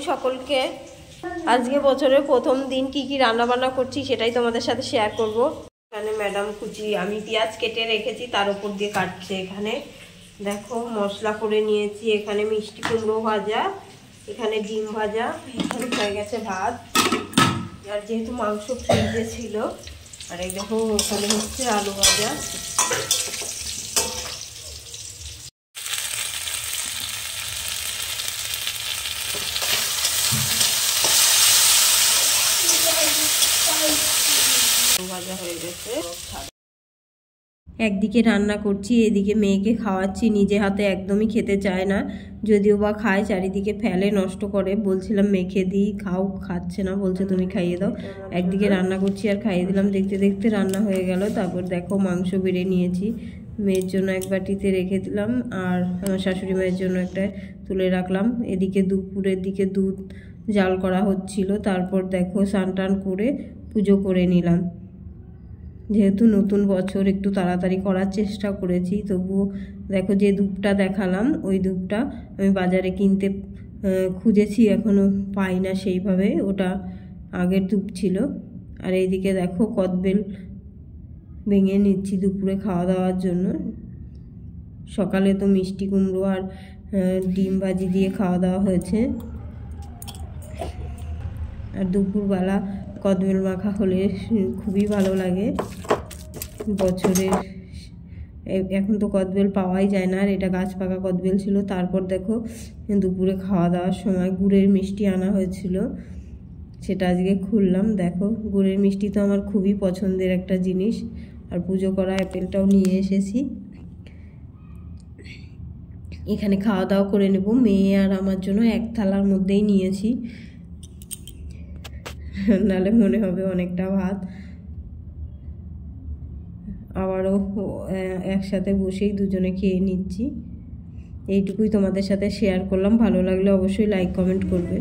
সকলকে। আজকে বছরের প্রথম দিন কি কি রান্না বান্না করছি সেটাই তোমাদের সাথে শেয়ার করব। এখানে ম্যাডাম কুচি আমি পেঁয়াজ কেটে রেখেছি, তার উপর দিয়ে কাটছে। এখানে দেখো মশলা করে নিয়েছি, এখানে মিষ্টি কুমড়ো ভাজা, এখানে ডিম ভাজা, এখানে হয়ে গেছে ভাত। আর যেহেতু মাংস ফ্রিজে ছিল, আর এই দেখো ওখানে হচ্ছে আলু ভাজা। ভাজা হয়ে গেছে। একদিকে রান্না করছি, এদিকে মেয়েকে খাওয়াচ্ছি। নিজে হাতে একদমই খেতে চায় না, যদিও বা খায়, চারিদিকে ফেলে, নষ্ট করে। বলছিলাম মেখে দিই, খাও, খাচ্ছে না, বলছে তুমি খাইয়ে দাও। একদিকে রান্না করছি আর খাইয়ে দিলাম। দেখতে দেখতে রান্না হয়ে গেল। তারপর দেখো মাংস বেড়ে নিয়েছি, মেয়ের জন্য এক বাটিতে রেখে দিলাম, আর আমার শাশুড়ি মায়ের জন্য একটা তুলে রাখলাম। এদিকে দুপুরের দিকে দুধ জাল করা হচ্ছিল। তারপর দেখো স্নান টান করে পুজো করে নিলাম। যেহেতু নতুন বছর একটু তাড়াতাড়ি করার চেষ্টা করেছি, তবুও দেখো যে ধূপটা দেখালাম ওই ধূপটা আমি বাজারে কিনতে খুঁজেছি, এখনও পাই না সেইভাবে, ওটা আগের ধূপ ছিল। আর এইদিকে দেখো কদবেল ভেঙে নিচ্ছি দুপুরে খাওয়া দাওয়ার জন্য। সকালে তো মিষ্টি কুমড়ো আর ডিম ভাজি দিয়ে খাওয়া দাওয়া হয়েছে, আর দুপুরবেলা কদবেল মাখা হলে খুবই ভালো লাগে। বছরের এখন তো কদবেল পাওয়াই যায় না, আর এটা গাছ পাকা কদবেল ছিল। তারপর দেখো দুপুরে খাওয়া দাওয়ার সময় গুড়ের মিষ্টি আনা হয়েছিল, সেটা আজকে খুললাম। দেখো গুড়ের মিষ্টি তো আমার খুবই পছন্দের একটা জিনিস। আর পুজো করা অ্যাপেলটাও নিয়ে এসেছি। এখানে খাওয়া দাওয়া করে নেব। মেয়ে আর আমার জন্য এক থালার মধ্যেই নিয়েছি, নাহলে মনে হবে অনেকটা ভাত। আবারও একসাথে বসেই দুজনে খেয়ে নিচ্ছি। এইটুকুই তোমাদের সাথে শেয়ার করলাম। ভালো লাগলে অবশ্যই লাইক কমেন্ট করবে।